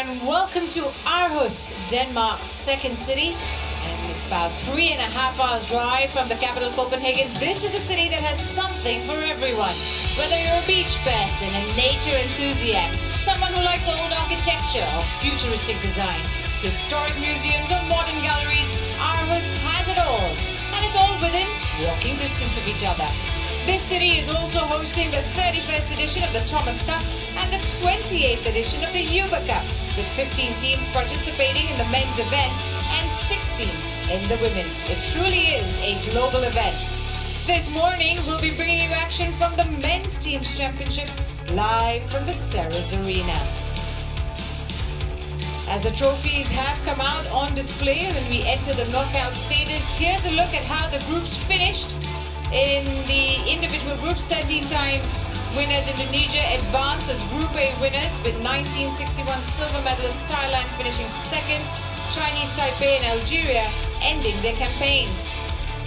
and welcome to Aarhus, Denmark's second city. And it's about 3.5 hours drive from the capital Copenhagen. This is a city that has something for everyone. Whether you're a beach person, a nature enthusiast, someone who likes old architecture or futuristic design, historic museums or modern galleries, Aarhus has it all. And it's all within walking distance of each other. This city is also hosting the 31st edition of the Thomas Cup and the 28th edition of the Uber Cup, with 15 teams participating in the men's event and 16 in the women's. It truly is a global event. This morning, we'll be bringing you action from the men's teams championship live from the Ceres Arena. As the trophies have come out on display when we enter the knockout stages, here's a look at how the groups finished. In the individual groups, 13-time winners Indonesia advance as Group A winners, with 1961 silver medalist Thailand finishing second, Chinese Taipei and Algeria ending their campaigns.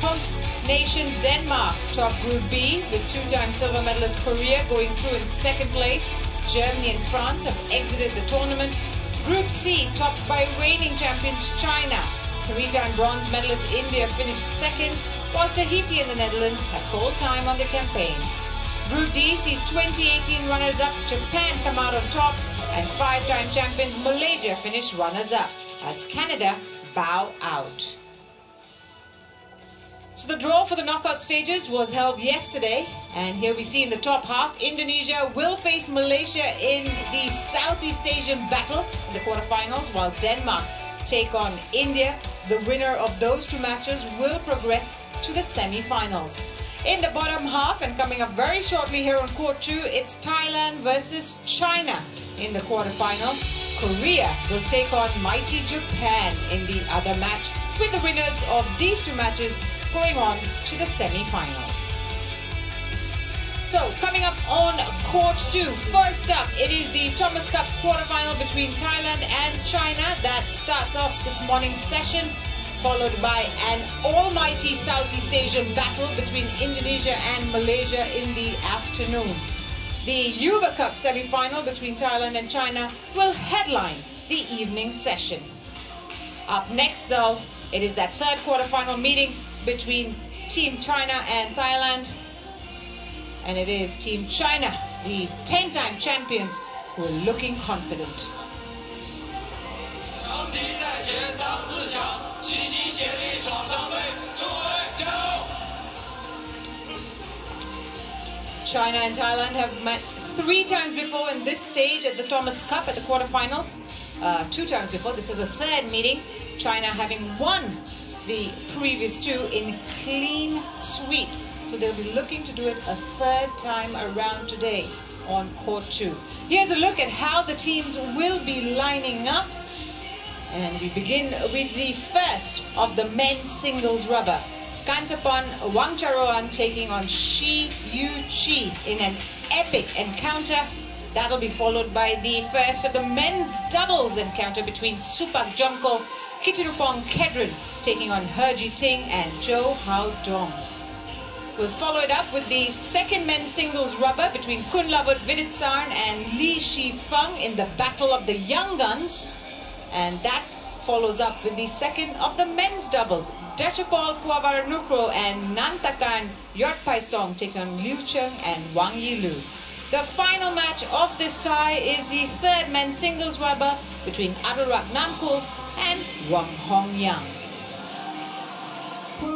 Host nation Denmark top Group B, with 2-time silver medalist Korea going through in second place. Germany and France have exited the tournament. Group C topped by reigning champions China. 3-time bronze medalist India finished second, while Tahiti and the Netherlands have called time on their campaigns. Group D sees 2018 runners-up Japan come out on top, and 5-time champions Malaysia finish runners-up, as Canada bow out. So the draw for the knockout stages was held yesterday, and here we see in the top half, Indonesia will face Malaysia in the Southeast Asian battle in the quarterfinals, while Denmark take on India. The winner of those two matches will progress to the semi-finals. In the bottom half, and coming up very shortly here on court 2, it's Thailand versus China in the quarterfinal. Korea will take on mighty Japan in the other match, with the winners of these two matches going on to the semi-finals. So, coming up on court 2, first up, it is the Thomas Cup quarterfinal between Thailand and China. That starts off this morning's session, followed by an almighty Southeast Asian battle between Indonesia and Malaysia in the afternoon. The Uber Cup semi-final between Thailand and China will headline the evening session. Up next, though, it is that third quarterfinal meeting between Team China and Thailand. And it is Team China, the 10-time champions, who are looking confident. China and Thailand have met 3 times before in this stage at the Thomas Cup at the quarterfinals. 2 times before. This is the third meeting. China having won the previous 2 in clean sweeps. So they'll be looking to do it a 3rd time around today on court 2. Here's a look at how the teams will be lining up. And we begin with the first of the men's singles rubber. Kantaphon Wangcharoen taking on Shi Yu Qi in an epic encounter. That'll be followed by the first of the men's doubles encounter between Supak Jomko Kitirupong Kedren taking on Herji Ting and Cho Hao Dong. We'll follow it up with the second men's singles rubber between Kunlavut Viditsarn and Li Shifeng in the Battle of the Young Guns. And that follows up with the second of the men's doubles. Dachapol Puavaranukro and Nantakan Yortpaisong take on Liu Cheng and Wang Yilu. The final match of this tie is the third men's singles rubber between Adurak Namkul and Wang Hongyang.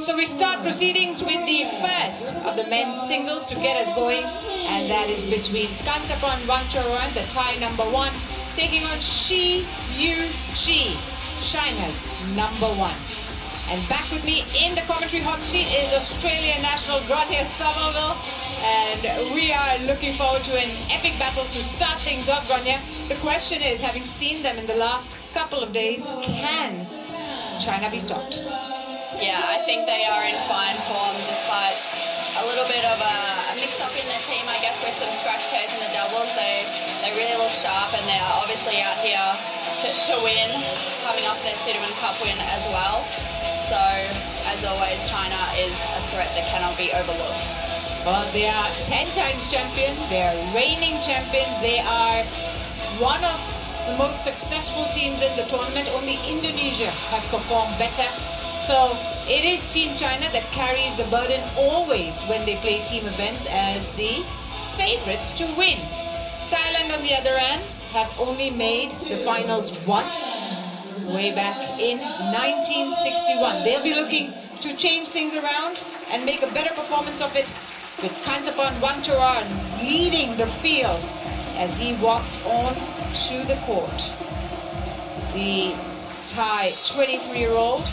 So we start proceedings with the first of the men's singles to get us going, and that is between Kantaphon Wangcharoen, the Thai #1, taking on Shi Yu Qi, China's #1. And back with me in the commentary hot seat is Australian national Grania Somerville, and we are looking forward to an epic battle to start things off, Grania. The question is, having seen them in the last couple of days, can China be stopped? Yeah, I think they are in fine form despite a little bit of a mix-up in their team, I guess, with some scratch pairs in the doubles. They really look sharp, and they're obviously out here to win, coming off their Sudirman Cup win as well. So, as always, China is a threat that cannot be overlooked. Well, they are 10 times champion, they are reigning champions, they are one of the most successful teams in the tournament. Only Indonesia have performed better. So it is Team China that carries the burden always when they play team events as the favorites to win. Thailand, on the other hand, have only made the finals once, way back in 1961. They'll be looking to change things around and make a better performance of it, with Kantaphon Wangcharoen leading the field as he walks on to the court. The Thai 23-year-old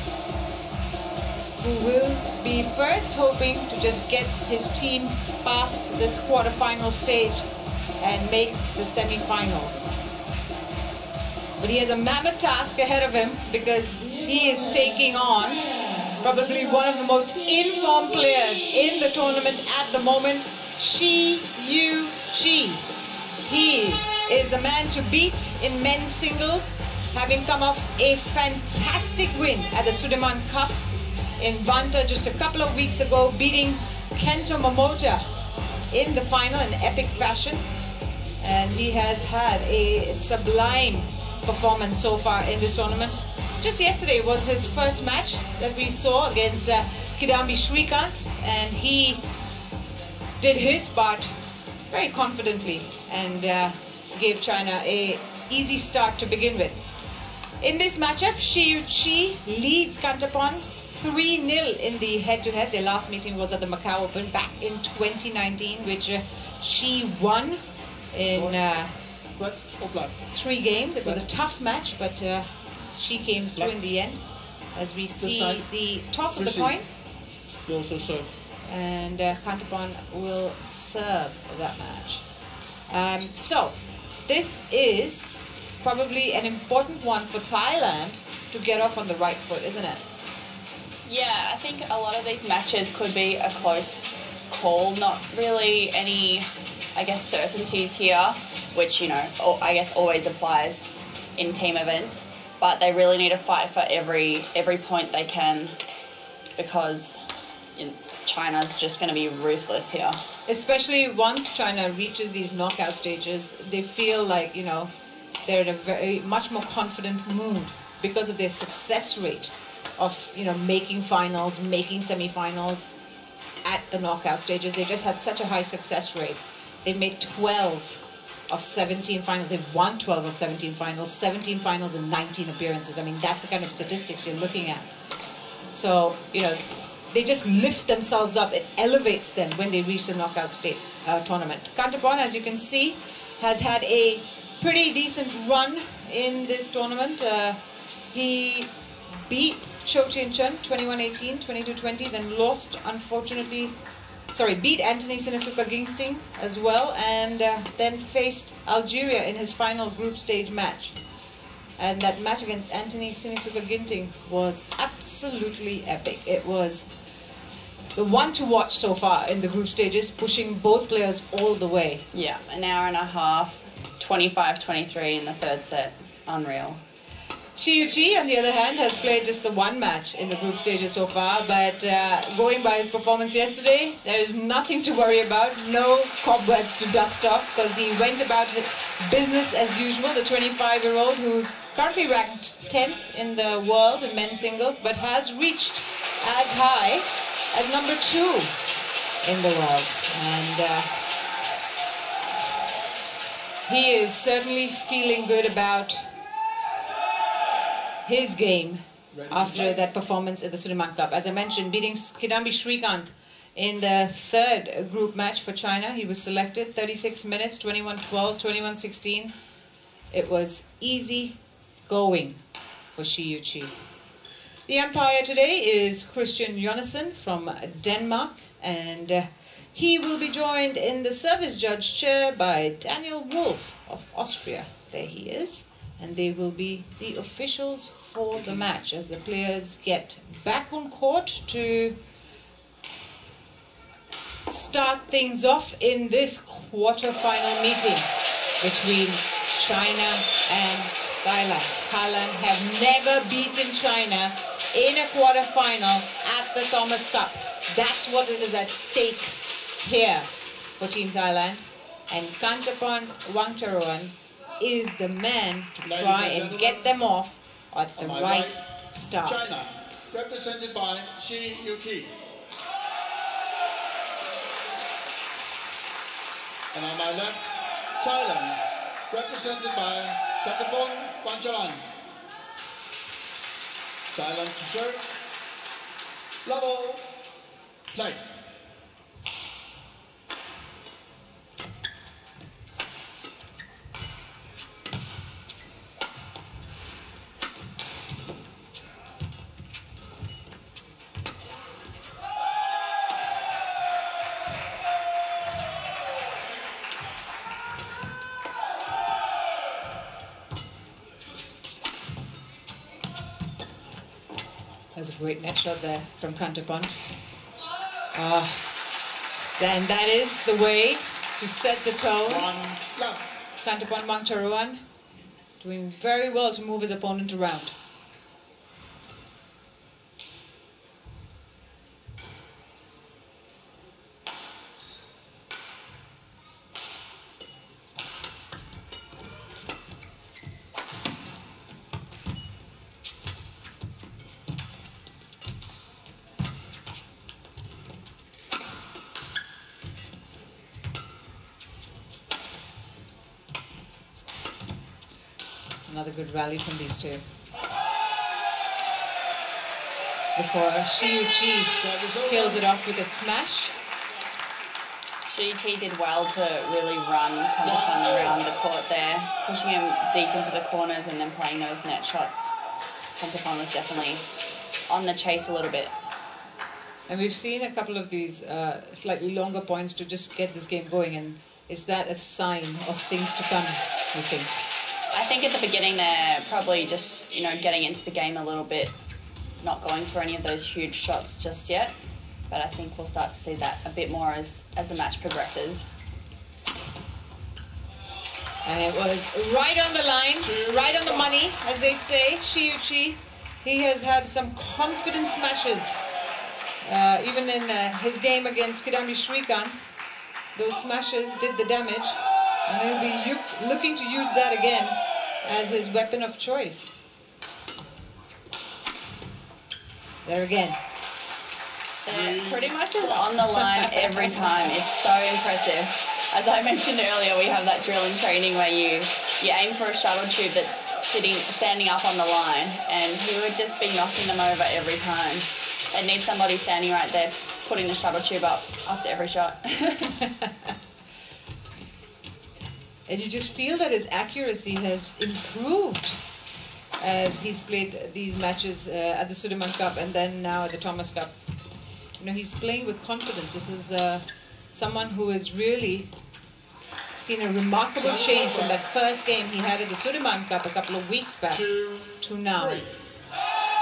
who will be first hoping to just get his team past this quarter-final stage and make the semi-finals. But he has a mammoth task ahead of him because he is taking on probably one of the most informed players in the tournament at the moment, Shi Yu Qi. He is the man to beat in men's singles, having come off a fantastic win at the Sudirman Cup in Vanta just a couple of weeks ago, beating Kento Momota in the final in epic fashion. And he has had a sublime performance so far in this tournament. Just yesterday was his first match that we saw against Kidambi Srikanth, and he did his part very confidently and gave China a easy start to begin with. In this matchup, Shi Yu Qi leads Kantaphon 3-0 in the head-to-head. Their last meeting was at the Macau Open back in 2019, which Shi won in 3 games. It was a tough match, but Shi came through in the end. As we see the toss of the coin. You also serve. And Kantaphon will serve that match. So, this is probably an important one for Thailand to get off on the right foot, isn't it? Yeah, I think a lot of these matches could be a close call. Not really any, I guess, certainties here, which, you know, I guess always applies in team events. But they really need to fight for every point they can, because China's just going to be ruthless here. Especially once China reaches these knockout stages, they feel like, you know, they're in a very much more confident mood because of their success rate of, you know, making finals, making semi-finals at the knockout stages. They just had such a high success rate. They made 12 of 17 finals. They've won 12 of 17 finals, 17 finals and 19 appearances. I mean, that's the kind of statistics you're looking at. So, you know, they just lift themselves up. It elevates them when they reach the knockout tournament. Kantaphon, as you can see, has had a pretty decent run in this tournament. He beat Cho Chin-Chun 21-18, 22-20, then lost, unfortunately, beat Anthony Sinisuka Ginting as well, and then faced Algeria in his final group stage match. And that match against Anthony Sinisuka Ginting was absolutely epic. It was the one to watch so far in the group stages, pushing both players all the way. Yeah, an hour and a half, 25-23 in the third set. Unreal. Shi Yu Qi, on the other hand, has played just the one match in the group stages so far, but going by his performance yesterday, there is nothing to worry about, no cobwebs to dust off, because he went about business as usual, the 25-year-old who's currently ranked 10th in the world in men's singles, but has reached as high as number 2 in the world. And he is certainly feeling good about his game after that performance at the Sudirman Cup. As I mentioned, beating Kidambi Srikanth in the third group match for China. He was selected 36 minutes, 21-12, 21-16. It was easy going for Shi Yu Qi. The umpire today is Christian Jonassen from Denmark, and he will be joined in the service judge chair by Daniel Wolf of Austria. There he is. And they will be the officials for the match as the players get back on court to start things off in this quarter-final meeting between China and Thailand. Thailand have never beaten China in a quarter-final at the Thomas Cup. That's what is at stake here for Team Thailand. And Kantaphon Wangcharoen is the man to try and get them off at the right start. China, represented by Shi Yu Qi. And on my left, Thailand, represented by Kantaphon Wangcharoen. Thailand to serve. Level, play. That's a great net shot there from Kantaphon. Then that is the way to set the tone. Kantaphon Wangcharoen doing very well to move his opponent around. Another good rally from these two. Before Shi Yu Qi kills it off with a smash. Shi Yu Qi did well to really run Kantaphon around the court there, pushing him deep into the corners and then playing those net shots. Kantaphon was definitely on the chase a little bit. And we've seen a couple of these slightly longer points to just get this game going. And is that a sign of things to come, you think? I think at the beginning they're probably just, you know, getting into the game a little bit, not going for any of those huge shots just yet. But I think we'll start to see that a bit more as the match progresses. And it was right on the line, right on the money, as they say. Shi Yu Qi, he has had some confident smashes. Even in his game against Kidambi Srikanth, those smashes did the damage. And he'll be looking to use that again as his weapon of choice. There again. They're pretty much just on the line every time. It's so impressive. As I mentioned earlier, we have that drill in training where you aim for a shuttle tube that's standing up on the line, and he would just be knocking them over every time. They need somebody standing right there, putting the shuttle tube up after every shot. And you just feel that his accuracy has improved as he's played these matches at the Sudirman Cup and then now at the Thomas Cup. You know, he's playing with confidence. This is someone who has really seen a remarkable change from that first game he had at the Sudirman Cup a couple of weeks back to now.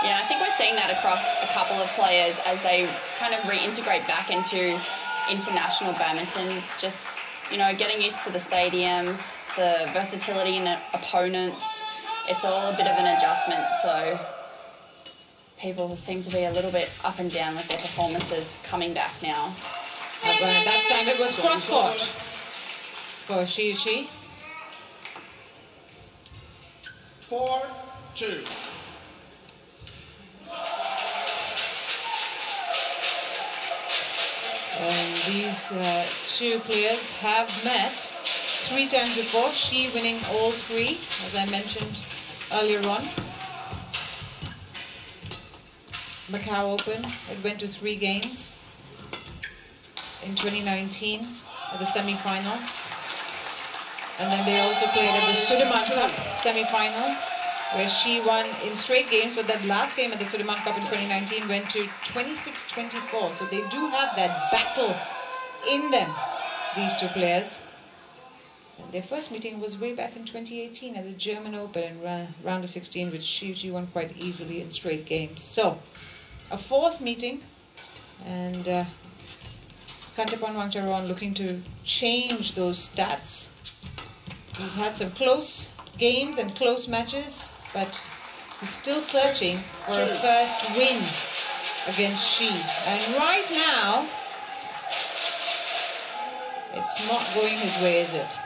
Yeah, I think we're seeing that across a couple of players as they kind of reintegrate back into international badminton. Just, you know, getting used to the stadiums, the versatility in opponents. It's all a bit of an adjustment, so people seem to be a little bit up and down with their performances coming back now. That time it was cross-court for Shi Yu Qi. 4-2. And these two players have met 3 times before, Shi winning all 3, as I mentioned earlier on. Macau Open, it went to 3 games in 2019 at the semi-final. And then they also played at the Sudirman Cup semi-final, where Shi won in straight games, but that last game at the Sudirman Cup in 2019 went to 26-24. So they do have that battle in them, these two players. And their first meeting was way back in 2018 at the German Open in round of 16, which Shi Yu Qi won quite easily in straight games. So, a 4th meeting, and Kantaphon Wangcharoen looking to change those stats. He's had some close games and close matches, but he's still searching for a first win against Shi. And right now, it's not going his way, is it?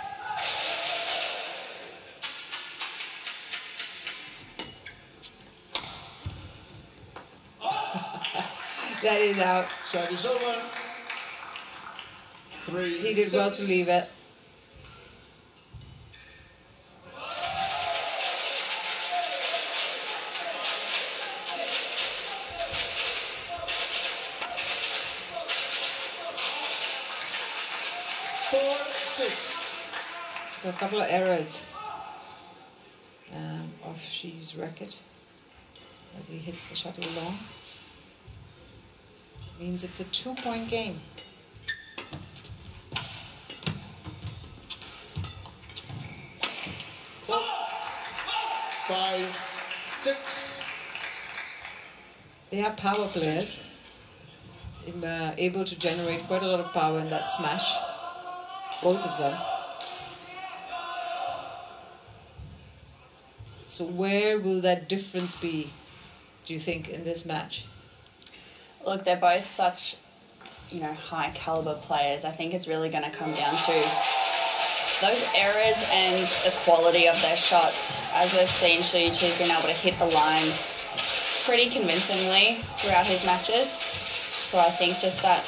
That is out. Set is over. 3. He did well to leave it. So a couple of errors of Shi's racket as he hits the shuttle long. Means it's a 2-point game. Five, 6. They are power players, able to generate quite a lot of power in that smash, both of them. So where will that difference be, do you think, in this match? Look, they're both such, high caliber players. I think it's really going to come down to those errors and the quality of their shots. As we've seen, Shi Yu Qi's been able to hit the lines pretty convincingly throughout his matches. So I think just that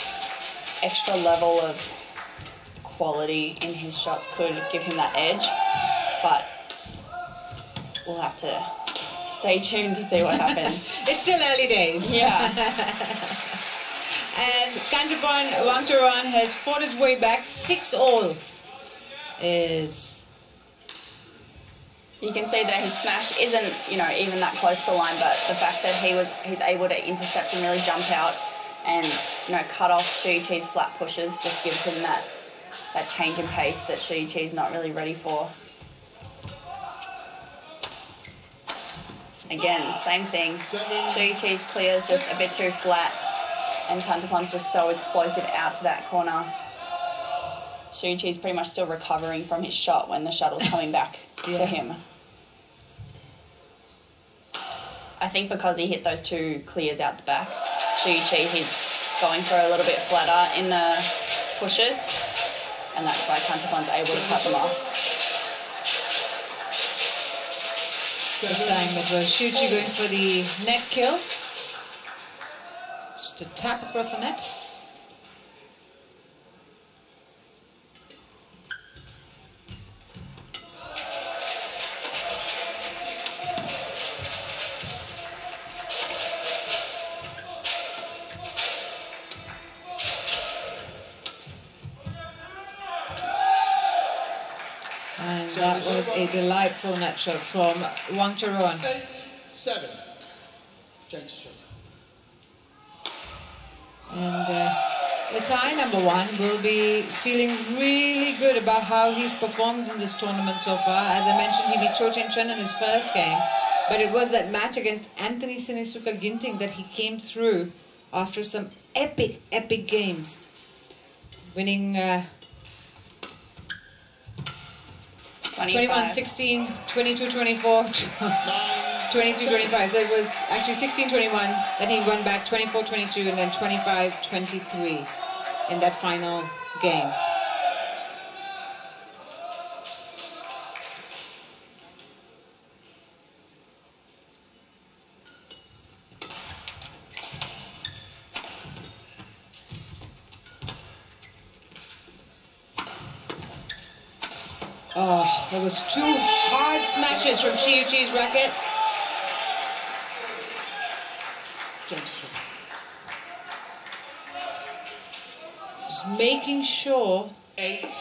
extra level of quality in his shots could give him that edge. But we'll have to stay tuned to see what happens. It's still early days. Yeah. And Kantaphon Wangcharoen has fought his way back. 6-all is... You can see that his smash isn't, even that close to the line, but the fact that he's able to intercept and really jump out and, cut off Shi Yu Qi's flat pushes just gives him that change in pace that Shi Yu Qi's not really ready for. Again, same thing. Shi Yu Qi's clear is just a bit too flat, and Kantaphon's just so explosive out to that corner. Shi Yu Qi's pretty much still recovering from his shot when the shuttle's coming back to him. I think because he hit those 2 clears out the back, Shi Yu Qi, he's going for a little bit flatter in the pushes, and that's why Kantaphon's able to cut them off. This time it was Shi Yu Qi going for the net kill. Just a tap across the net. And that was a delightful net shot from Wangcharoen. 8-7. And the Thai #1 will be feeling really good about how he's performed in this tournament so far. As I mentioned, he beat CHN in his first game, but it was that match against Anthony Sinisuka Ginting that he came through after some epic games, winning 21-16, 22-24, 23-25. So it was actually 16-21. Then he won back 24-22 and then 25-23 in that final game. Oh, there was 2 hard smashes from Shi Yu Qi's racket. Just making sure 8-9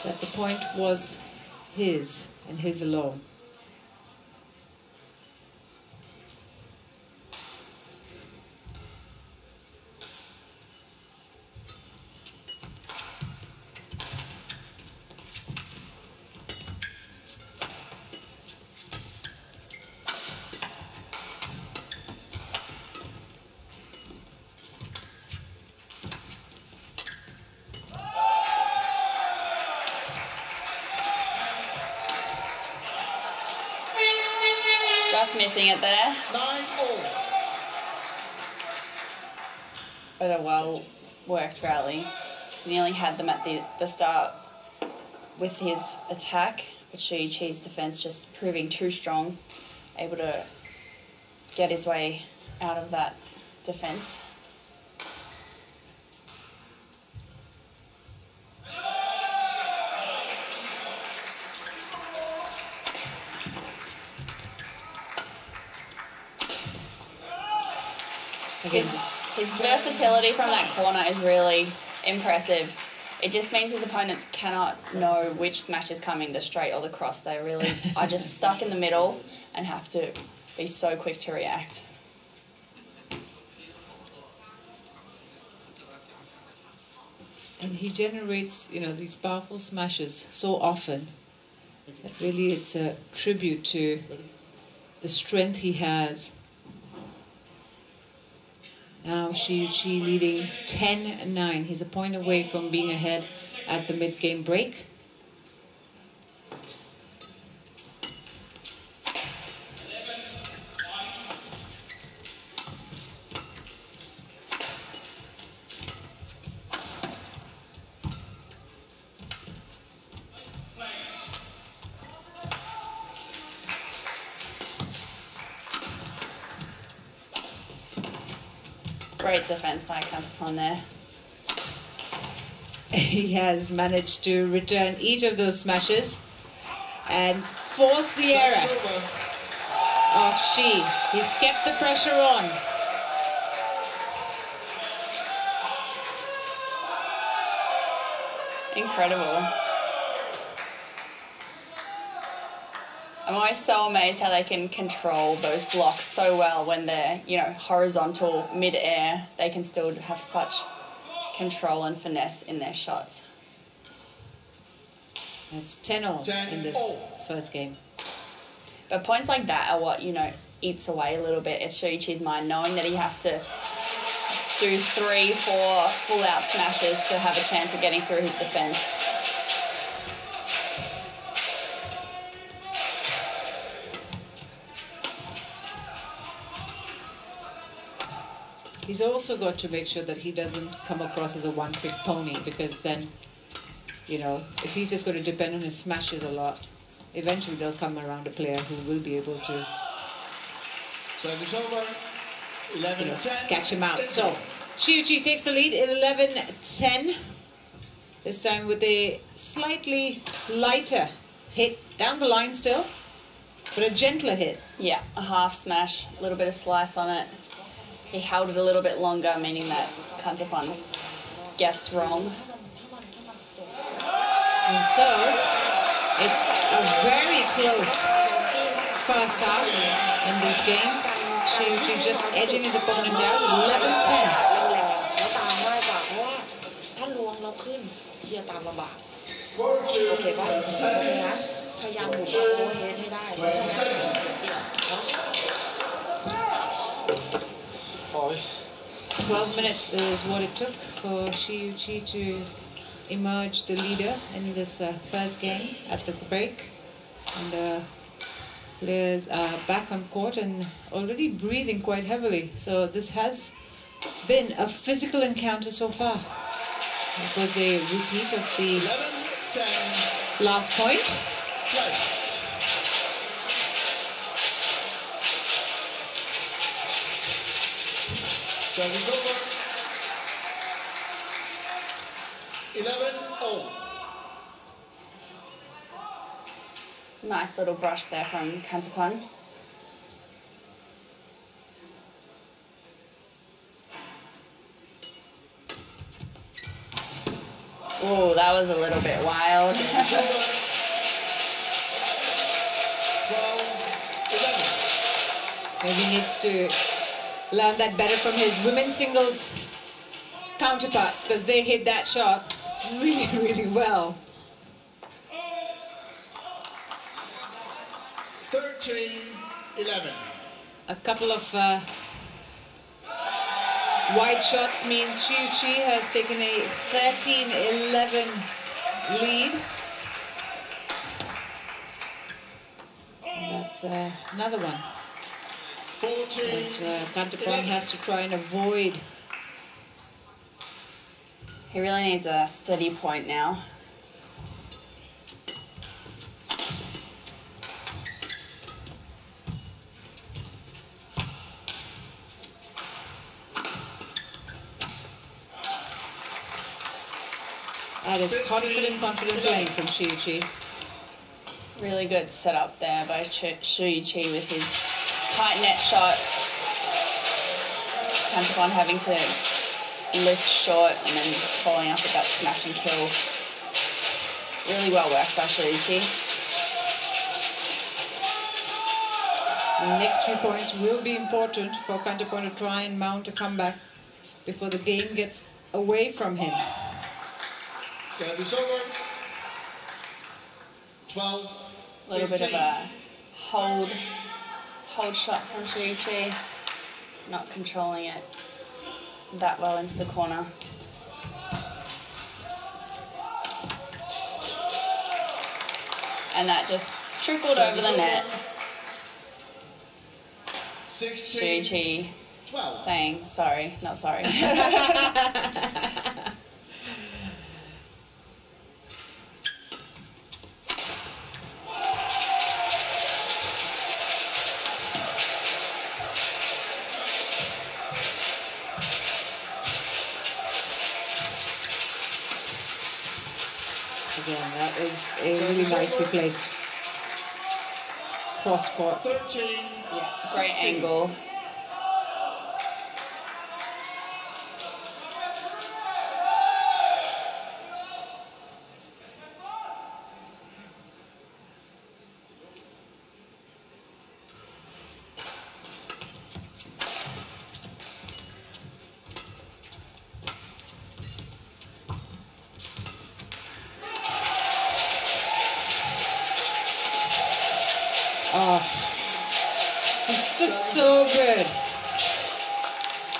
that the point was his and his alone. Just missing it there. 9-all. But a well-worked rally. He nearly had them at the start with his attack, but Shi Yu Qi's defence just proving too strong, able to get his way out of that defense. His versatility from that corner is really impressive. It just means his opponents cannot know which smash is coming, the straight or the cross. They really are just stuck in the middle and have to be so quick to react. And he generates, you know, these powerful smashes so often that really it's a tribute to the strength he has. Now Shi Yu Qi leading 10-9. He's a point away from being ahead at the mid-game break. Great defense by Kantaphon there. He has managed to return each of those smashes and force the error of Shi. He's kept the pressure on. Incredible. I'm always so amazed how they can control those blocks so well when they're, you know, horizontal, mid-air. They can still have such control and finesse in their shots. It's 10-all in this first game. But points like that are what, you know, eats away a little bit at Shi Yu Qi's mind, knowing that he has to do 3, 4 full-out smashes to have a chance of getting through his defense. He's also got to make sure that he doesn't come across as a one-trick pony, because then, you know, if he's just going to depend on his smashes a lot, eventually they'll come around a player who will be able to, Service over. 11-10. you know, catch him out. So Shi Yu Qi takes the lead, 11-10. This time with a slightly lighter hit down the line still, but a gentler hit. Yeah, a half smash, a little bit of slice on it. He held it a little bit longer, meaning that Kantaphon guessed wrong. And so, it's a very close first half in this game. Shi Yu Qi just edging his opponent out, 11-10. 12 minutes is what it took for Shi Yu Qi to emerge the leader in this first game at the break. And players are back on court and already breathing quite heavily. So this has been a physical encounter so far. It was a repeat of the 11-10. last point. Play. Service over. 11-all. Nice little brush there from Kantaphon. Oh, that was a little bit wild. 12-11. Maybe he needs to learn that better from his women's singles counterparts, because they hit that shot really, really well. 13-11. A couple of wide shots means Shi Yu Qi has taken a 13-11 lead. And that's another one. 14. But Kantaphon has to try and avoid. He really needs a steady point now. That is confident playing from Shi Yu Qi. Really good setup there by Shi Yu Qi with his tight net shot. Kantaphon having to lift short and then following up with that smash and kill. Really well worked by Shi Yu Qi. The next few points will be important for Kantaphon to try and mount a comeback before the game gets away from him. It's over. 12. A little bit of a hold shot from Shi Yu Qi. Not controlling it that well into the corner. And that just trickled over the net. 16. Shi Yu Qi 12. saying sorry, not sorry. Again, that is a really nicely placed cross court. 13. Yeah, great angle. Oh, he's just so good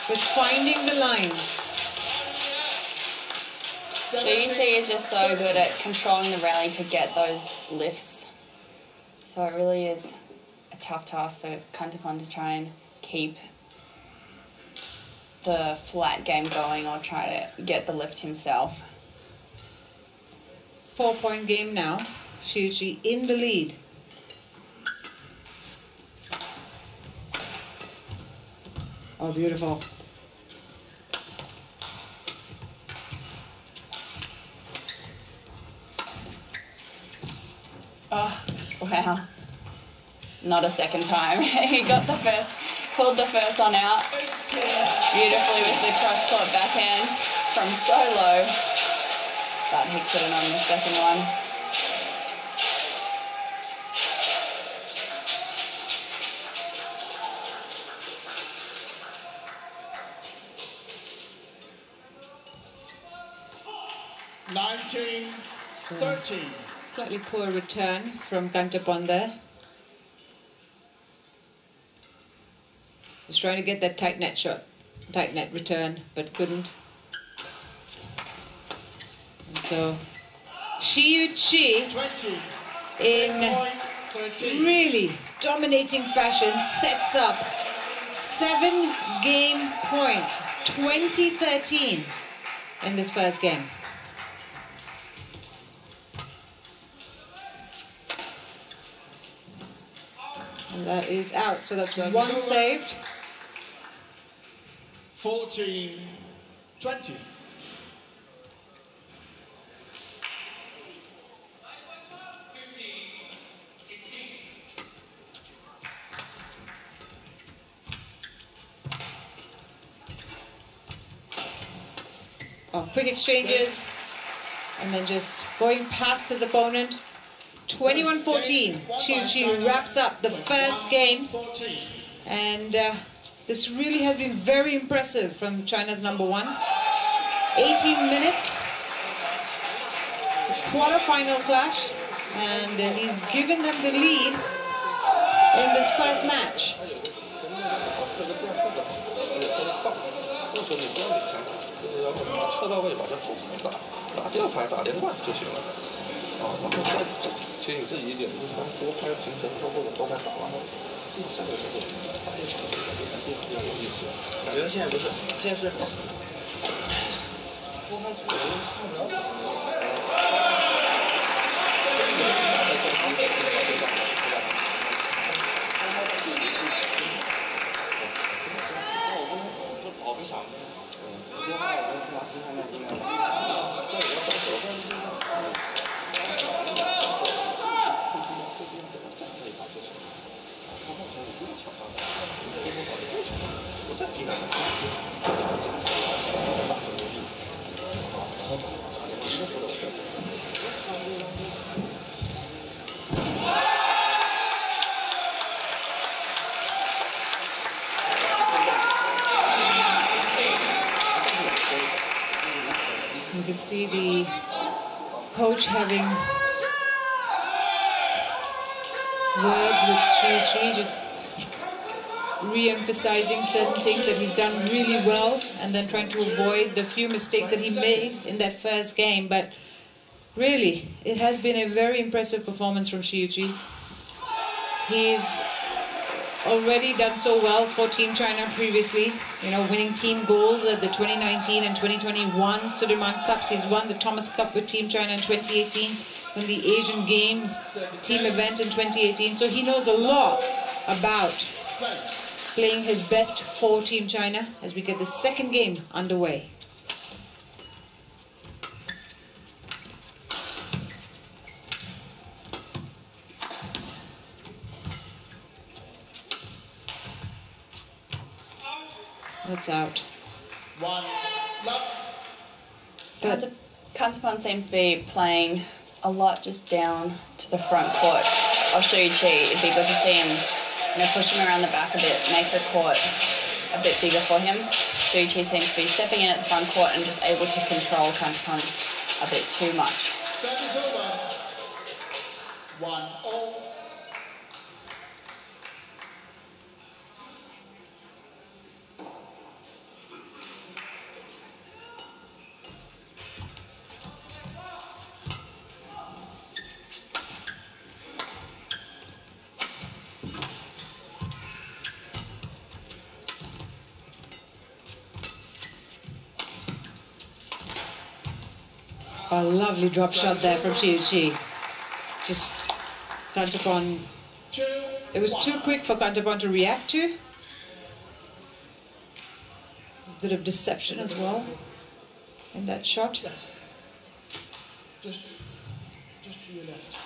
with finding the lines. Shi Yu Qi is just so good at controlling the rally to get those lifts. So it really is a tough task for Kantaphon to try and keep the flat game going or try to get the lift himself. 4-point game now. Shi Yu Qi in the lead. Oh, beautiful. Oh, wow. Not a second time. He got the first, pulled the first one out beautifully with the cross-court backhand from so low. But he couldn't on the second one. So, 13. slightly poor return from Kantaphon there. Was trying to get that tight net shot, tight net return, but couldn't. And so Shi Yu Qi 20. in 13. really dominating fashion sets up 7 game points, 20-13 in this first game. And that is out, so that's one saved. 14. 20. Oh, quick exchanges, and then just going past his opponent. 21-14. Shi Yu Qi wraps up the first game, and this really has been very impressive from China's number one. 18 minutes. It's a quarter-final clash, and he's given them the lead in this first match. You can see the coach having words with Shi Yu Qi, just re-emphasizing certain things that he's done really well and then trying to avoid the few mistakes that he made in that first game. But really, it has been a very impressive performance from Shi Yu Qi. He's already done so well for Team China previously, you know, winning team goals at the 2019 and 2021 Sudirman Cups. He's won the Thomas Cup with Team China in 2018, won the Asian Games team event in 2018. So he knows a lot about playing his best for Team China as we get the second game underway. That's out. One love. Kantaphon seems to be playing a lot just down to the front court of Shi Yu Qi. It'd be good to see him, you know, push him around the back a bit, make the court a bit bigger for him. Shi Yu Qi seems to be stepping in at the front court and just able to control Kantaphon a bit too much. That is over. 1-all. A lovely drop shot there from Shi Yu Qi. Just Kantaphon. It was too quick for Kantaphon to react to. A bit of deception as well in that shot. Just to your left.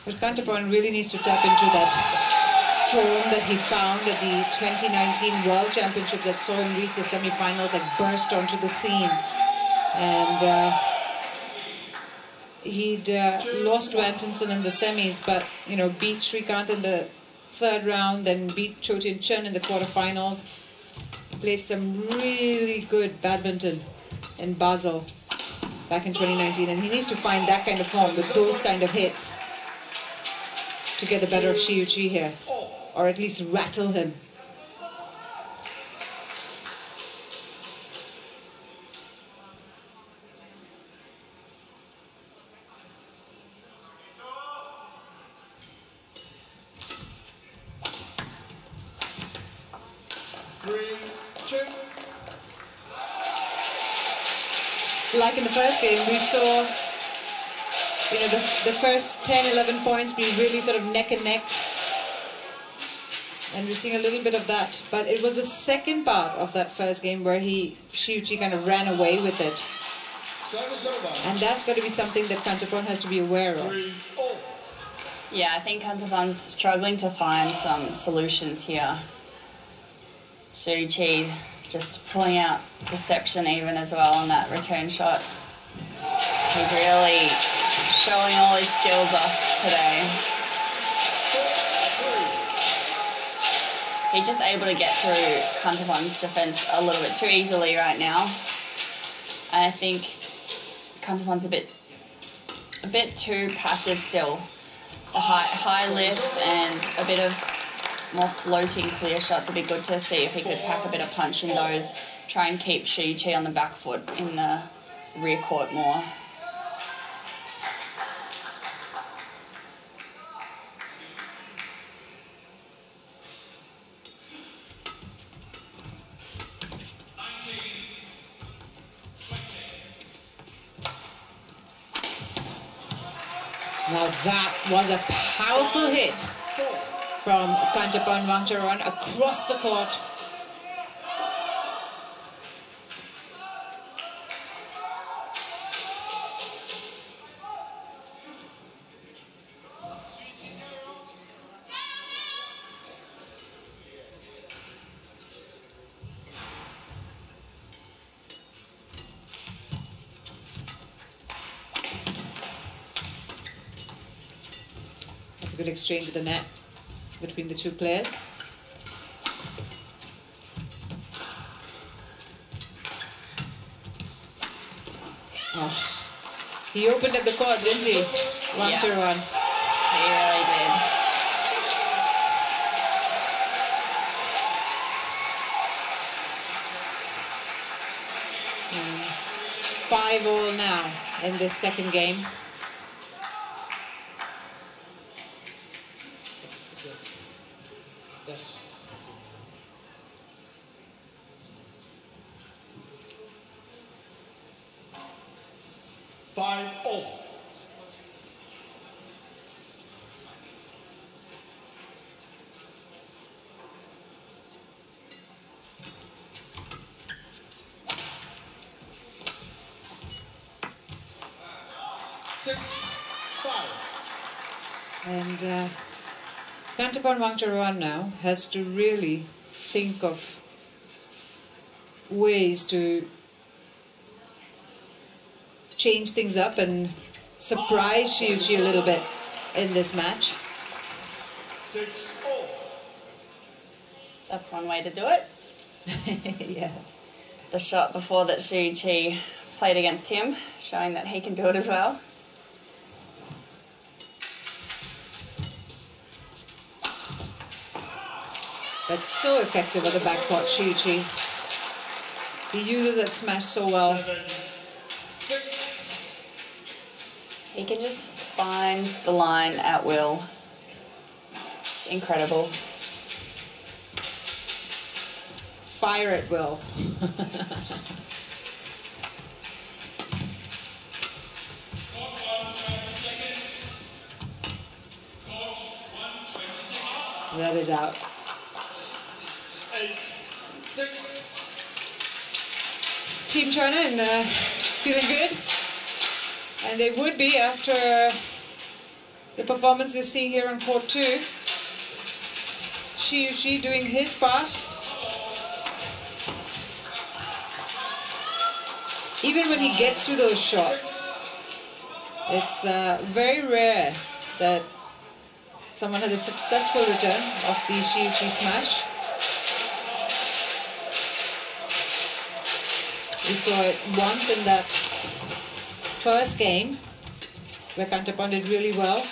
But Kantaphon really needs to tap into that form that he found at the 2019 World Championships that saw him reach the semi-finals, like burst onto the scene. And he'd lost to Antonsen in the semis, but, you know, beat Srikanth in the third round, then beat CHN in the quarterfinals. Played some really good badminton in Basel back in 2019, and he needs to find that kind of form with those kind of hits to get the better of Shi Yu Qi here, or at least rattle him. Like in the first game, we saw, you know, the first 10, 11 points be really sort of neck and neck. And we're seeing a little bit of that. But it was the second part of that first game where Shi Yu Qi kind of ran away with it. And that's got to be something that Kantaphon has to be aware of. Yeah, I think Kantaphon's struggling to find some solutions here. Shi Yu Qi just pulling out deception even as well on that return shot. He's really showing all his skills off today. He's just able to get through Kantaphon's defense a little bit too easily right now. And I think Kantaphon's a bit too passive still. The high lifts and a bit of more floating clear shots would be good to see if he could pack a bit of punch in those, try and keep Shi Yu Qi on the back foot in the rear court more. Now that was a powerful hit from Kantaphon Wangcharoen across the court. That's a good exchange of the net between the two players. Oh, he opened up the court, didn't he? Wangcharoen. He really did. It's 5-all now in this second game. Yes. Five all. Six, 5. And Kantaphon Wangcharoen now has to really think of ways to change things up and surprise Shi Yu Qi a little bit in this match. 6 all. That's one way to do it. Yeah. The shot before that Shi Yu Qi played against him, showing that he can do it as well. That's so effective at the backcourt, Shi Yu Qi. He uses that smash so well. 7, 6. He can just find the line at will. It's incredible. Fire at will. That is out. 8, 6. Team China and feeling good. And they would be after the performance you're seeing here on court 2. Shi Yu Qi doing his part. Even when he gets to those shots, it's very rare that someone has a successful return of the Shi Yu Qi smash. We saw it once in that first game where Kantaphon did really well.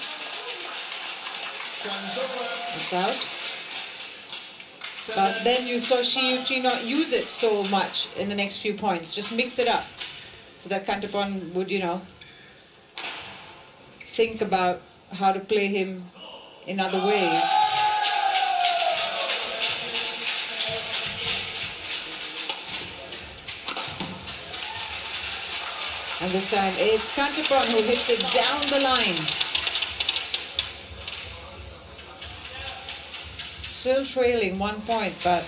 It's out. But then you saw Shi Yu Qi not use it so much in the next few points. Just mix it up so that Kantaphon would, you know, think about how to play him in other ways. And this time it's Kantaphon who hits it down the line. Still trailing 1 point, but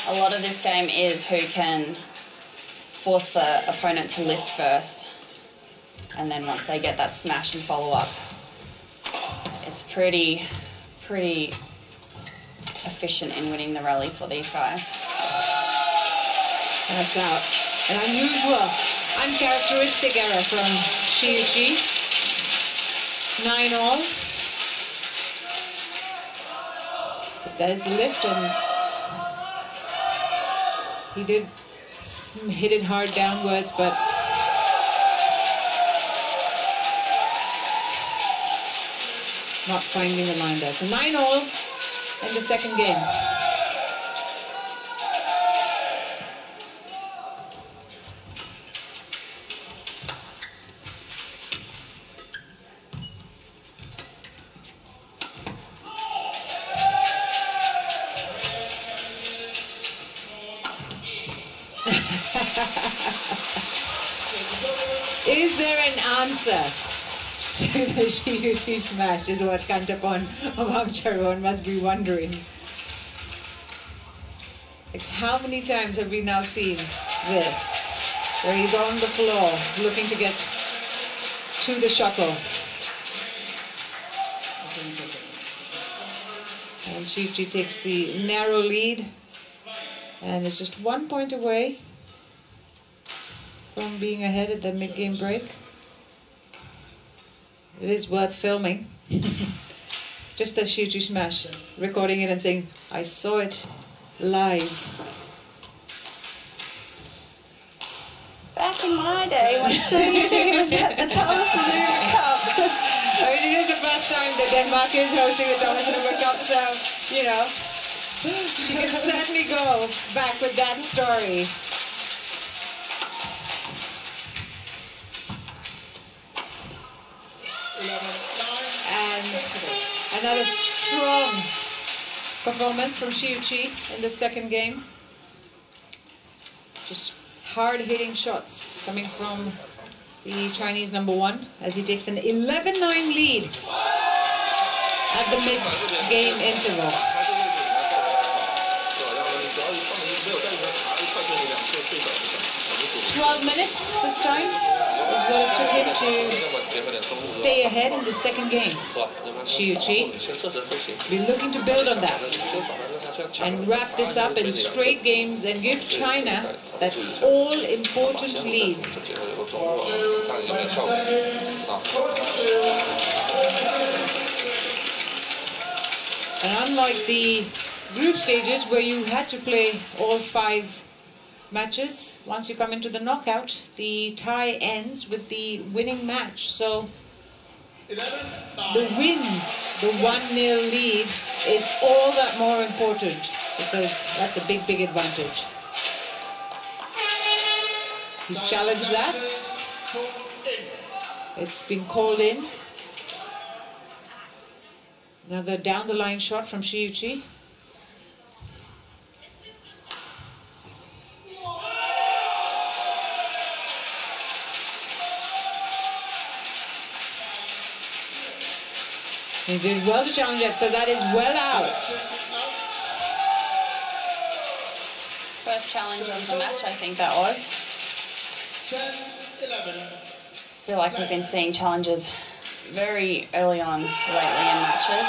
A lot of this game is who can force the opponent to lift first. And then once they get that smash and follow up, it's pretty efficient in winning the rally for these guys. That's out. An unusual, uncharacteristic error from Shi Yu Qi. 9-all. There's the lift, and he did hit it hard downwards, but not finding the line there. So 9-all in the second game. Is there an answer to the Shi Yu Qi smash, is what Kantaphon Wangcharoen must be wondering. Like, how many times have we now seen this, where he's on the floor looking to get to the shuttle? And Shi Yu Qi takes the narrow lead, and is just 1 point away from being ahead at the mid-game break. It is worth filming. Just the Shi Yu Qi smash, recording it and saying, I saw it live. back in my day when Shi Yu Qi was at the Thomas Unlimited Cup. I mean, it is the first time that Denmark is hosting the Thomas Unlimited Cup, so, you know, she can certainly go back with that story. And another strong performance from Shi Yu Qi in the second game. Just hard-hitting shots coming from the Chinese #1 as he takes an 11-9 lead at the mid-game interval. 12 minutes this time is what it took him to stay ahead in the second game. Shi Yu Qi be looking to build on that and wrap this up in straight games and give China that all-important lead. And unlike the group stages where you had to play all 5 matches, once you come into the knockout, the tie ends with the winning match. So the wins, the 1-0 lead, is all that more important because that's a big, big advantage. He's challenged that. It's been called in. Another down-the-line shot from Shi Yu Qi. He did well to challenge it because that is well out. First challenge of the match, I think that was. 10-11. I feel like we've been seeing challenges very early on lately in matches.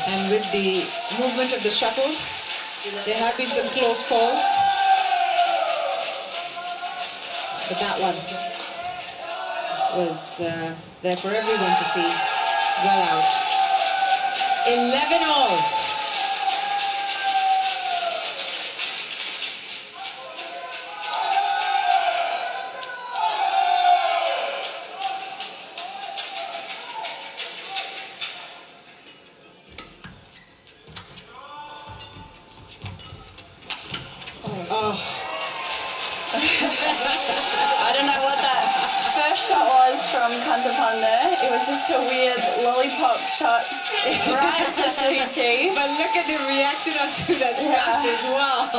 And with the movement of the shuttle, there have been some close calls. But that one was there for everyone to see. Well out. It's 11-all. I don't know what that first shot was from Kantaphon there. It was just a weird lollipop shot right to Shi Yu Qi. But look at the reaction onto that smash as well.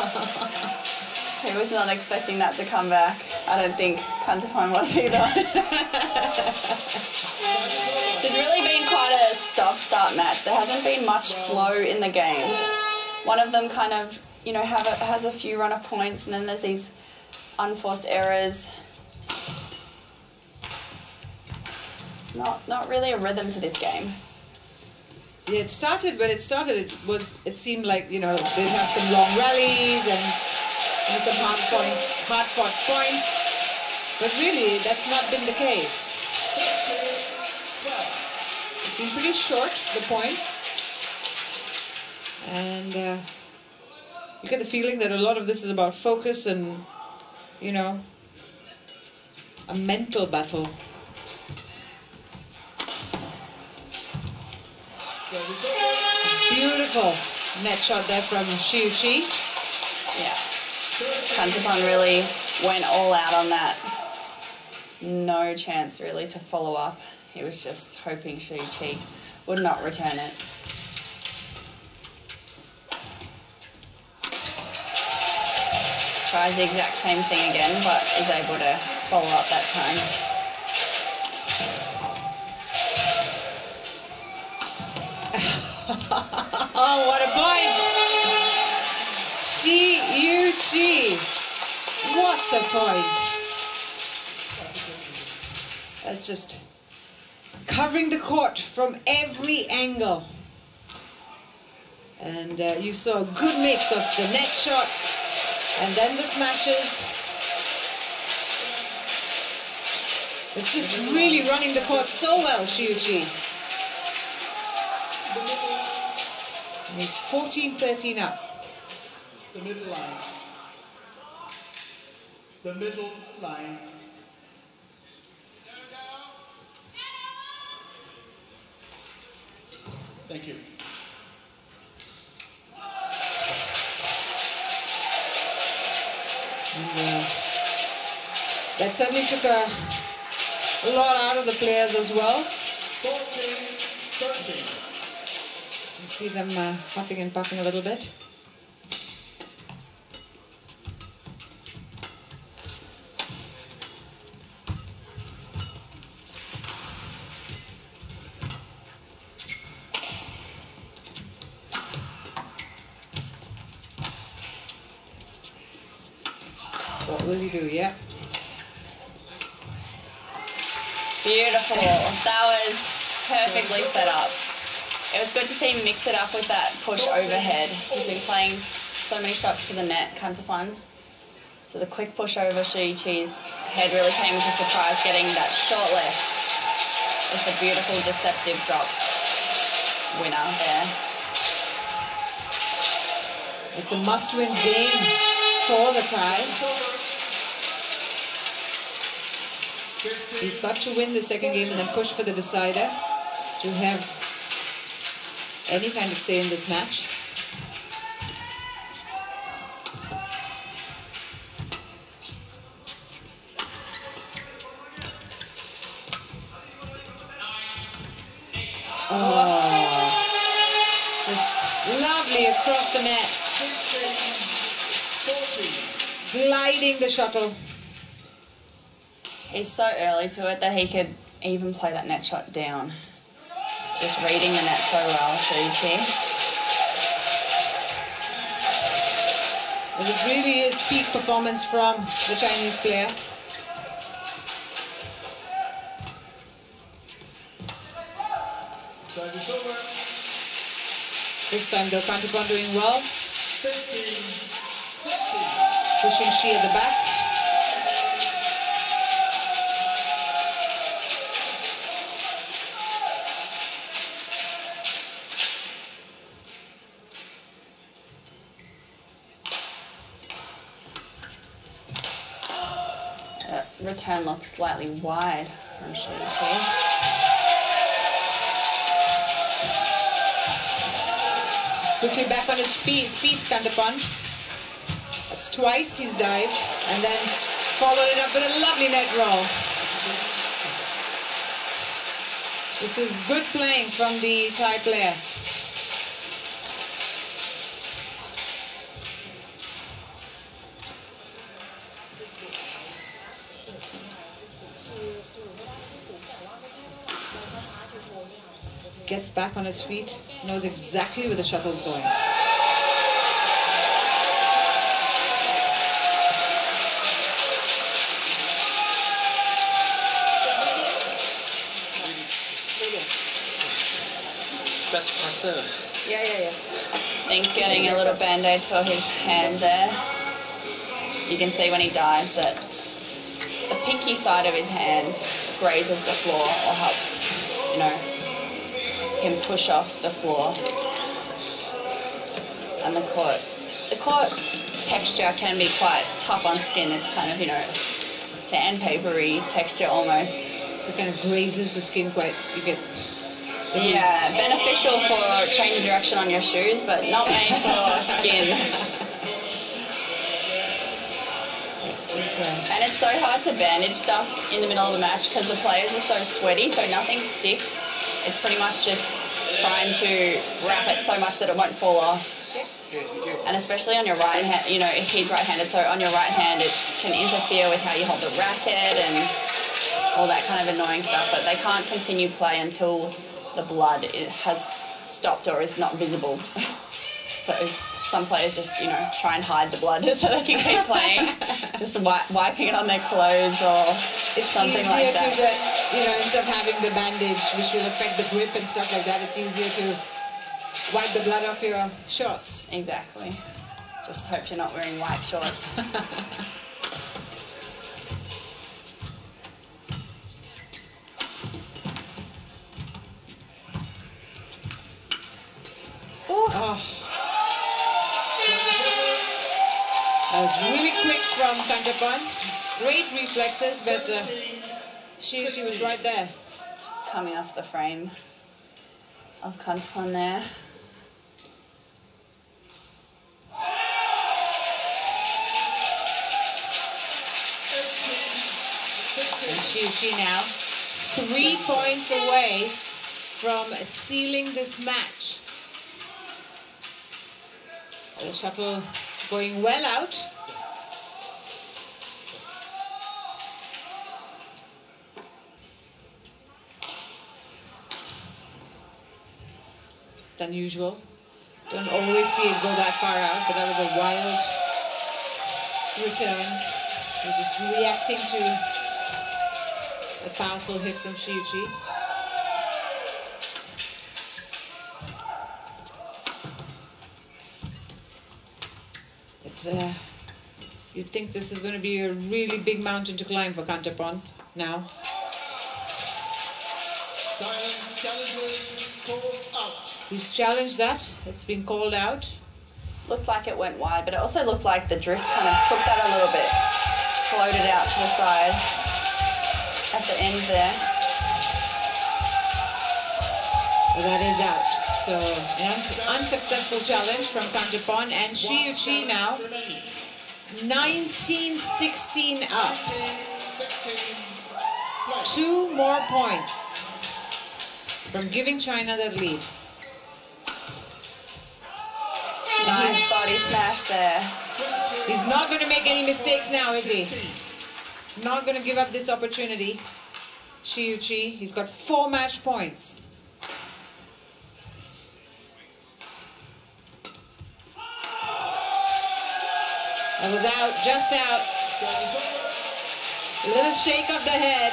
He was not expecting that to come back. I don't think Kantaphon was either. So it's really been quite a stop-start match. There hasn't been much flow in the game. One of them kind of, you know, has a few run of points, and then there's these unforced errors. Not really a rhythm to this game. Yeah, it seemed like, you know, they'd have some long rallies and some hard-fought points. But really, that's not been the case. It's been pretty short, the points. And you get the feeling that a lot of this is about focus and, you know, a mental battle. Beautiful net shot there from Shi Yu Qi. Yeah. Kantaphon really went all out on that. No chance really to follow up. He was just hoping Shi Yu Qi would not return it. Tries the exact same thing again, but is able to follow up that time. Oh, what a point! Shi Yu Qi. What a point! That's just covering the court from every angle. And you saw a good mix of the net shots and then the smashes. But just really running the court so well, Shi Yu Qi. And he's 14-13 up. the middle line. The middle line. Thank you. And, that certainly took a lot out of the players as well. 14-13. You can see them huffing and puffing a little bit. What will he do? Yeah. Beautiful. That was perfectly set up. It was good to see him mix it up with that push overhead. He's been playing so many shots to the net, Kantaphon. So the quick push over Shi Yu Qi's head really came as a surprise, getting that short left with the beautiful deceptive drop winner there. It's a must-win game for the tie. He's got to win the second game and then push for the decider to have any kind of say in this match. Oh, just lovely across the net. Gliding the shuttle. He's so early to it that he could even play that net shot down. Just reading the net so well, Shi Yu Qi. Well, it really is peak performance from the Chinese player. Service over. This time though, Kantaphon doing well. 15-16. Pushing Shi at the back. Return looked slightly wide from Shi Yu Qi. He's quickly back on his feet, Kantaphon. That's twice he's dived and then followed it up with a lovely net roll. This is good playing from the Thai player. Gets back on his feet, knows exactly where the shuttle's going. Best passer. Yeah. I think getting a little band-aid for his hand there. You can see when he dives that the pinky side of his hand grazes the floor or helps, you know, him push off the floor. And the court texture can be quite tough on skin. It's kind of, you know, sandpapery texture almost. So it kind of grazes the skin quite, you get... Yeah, beneficial for changing direction on your shoes, but not made for skin. And it's so hard to bandage stuff in the middle of the match because the players are so sweaty, so nothing sticks. It's pretty much just trying to wrap it so much that it won't fall off. And especially on your right hand, you know, if he's right-handed, so on your right hand it can interfere with how you hold the racket and all that kind of annoying stuff, but they can't continue play until the blood has stopped or is not visible. So some players just, you know, try and hide the blood so they can keep playing, just wiping it on their clothes or something like that. It's easier to, you know, instead of having the bandage, which will affect the grip and stuff like that, it's easier to wipe the blood off your shorts. Exactly. Just hope you're not wearing white shorts. Oh. That was really quick from Kantaphon. Great reflexes, but Shi Yu Qi was right there. Just coming off the frame of Kantaphon there. And Shi Yu Qi now 3 points away from sealing this match. The shuttle going well out. It's unusual. Don't always see it go that far out, but that was a wild return. We're just reacting to a powerful hit from Shi Yu Qi. But you'd think this is going to be a really big mountain to climb for Kantaphon now. He's challenged that. It's been called out. Looked like it went wide, but it also looked like the drift kind of took that a little bit. Floated out to the side at the end there. Well, that is out. So an unsuccessful challenge from Kantaphon, and Shi Yu Qi now 19-16 up. 2 more points from giving China that lead. Nice body smash there. He's not going to make any mistakes now, is he? Not going to give up this opportunity. Shi Yu Qi, he's got 4 match points. That was out, just out. A little shake of the head.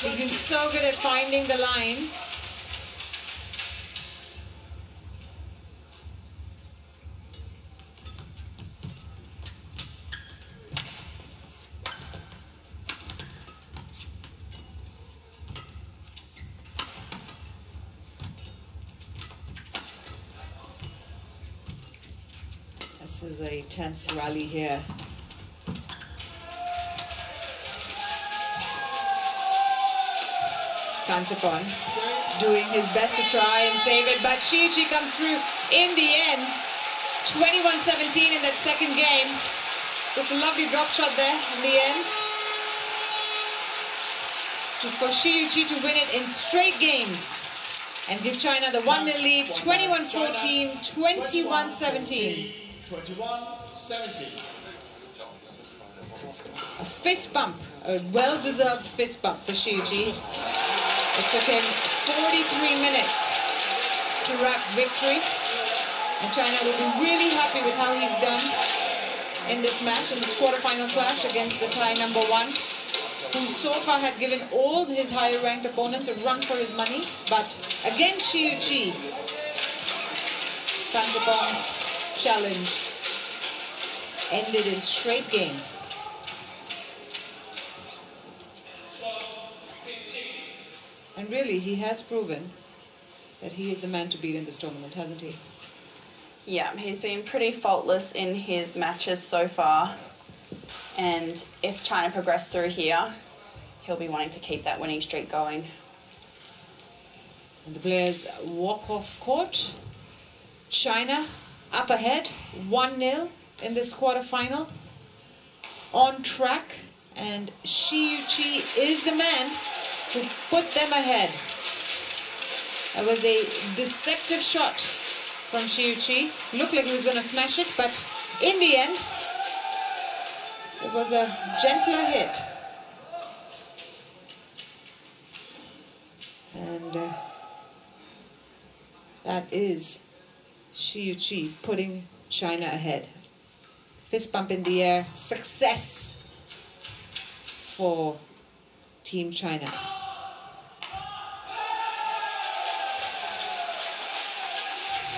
He's been so good at finding the lines. This is a tense rally here. Kantaphon doing his best to try and save it, but Shi Yu Qi comes through in the end. 21-17 in that second game. Just a lovely drop shot there in the end. For Shi Yu Qi to win it in straight games and give China the 1-0 lead, 21-14, 21-17. 21-17. A fist bump, a well-deserved fist bump for Shi Yu Qi. It took him 43 minutes to wrap victory, and China will be really happy with how he's done in this match, in this quarterfinal clash against the Thai #1, who so far had given all his higher-ranked opponents a run for his money. But against Shi Yu Qi, Kantaphon's challenge ended in straight games. And really, he has proven that he is the man to beat in this tournament, hasn't he? Yeah, he's been pretty faultless in his matches so far. And if China progress through here, he'll be wanting to keep that winning streak going. And the players walk off court. China up ahead, 1-0 in this quarterfinal. On track, and Shi Yu Qi is the man who put them ahead. That was a deceptive shot from Shi Yu Qi. Looked like he was going to smash it, but in the end, it was a gentler hit. And that is Shi Yu Qi putting China ahead. Fist bump in the air, success for Team China.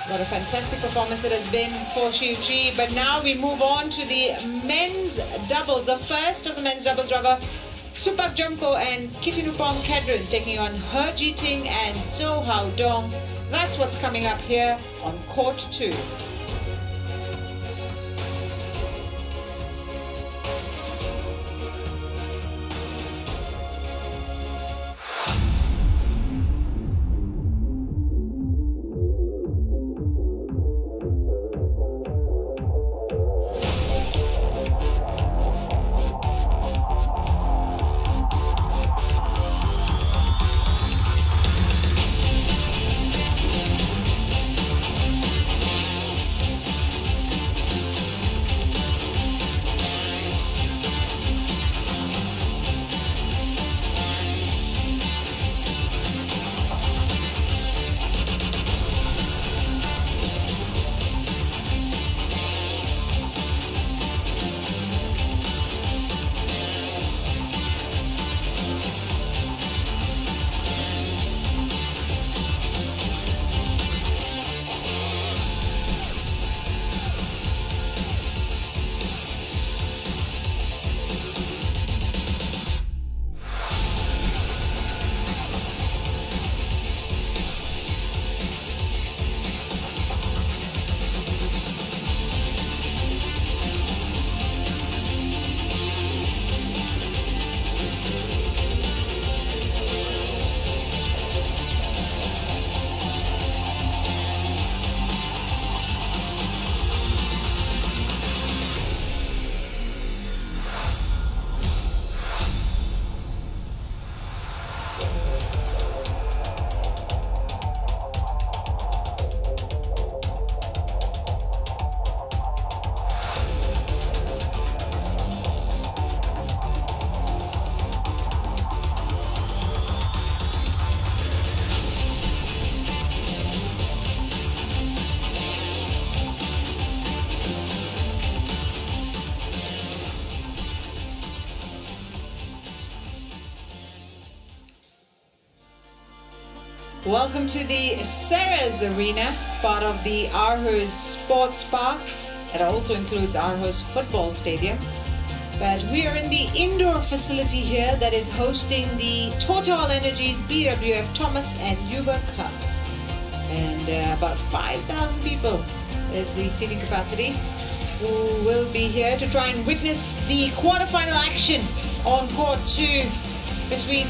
What a fantastic performance it has been for Shi Yu Qi. But now we move on to the men's doubles. The first of the men's doubles rubber, Supak Jomko and Kitinupong Kedren taking on He Jiting and Zhou Haodong. That's what's coming up here on Court 2. Welcome to the Ceres Arena, part of the Aarhus Sports Park. It also includes Aarhus Football Stadium. But we are in the indoor facility here that is hosting the TotalEnergies BWF Thomas and Uber Cups. And about 5,000 people is the seating capacity, who will be here to try and witness the quarterfinal action on court 2 between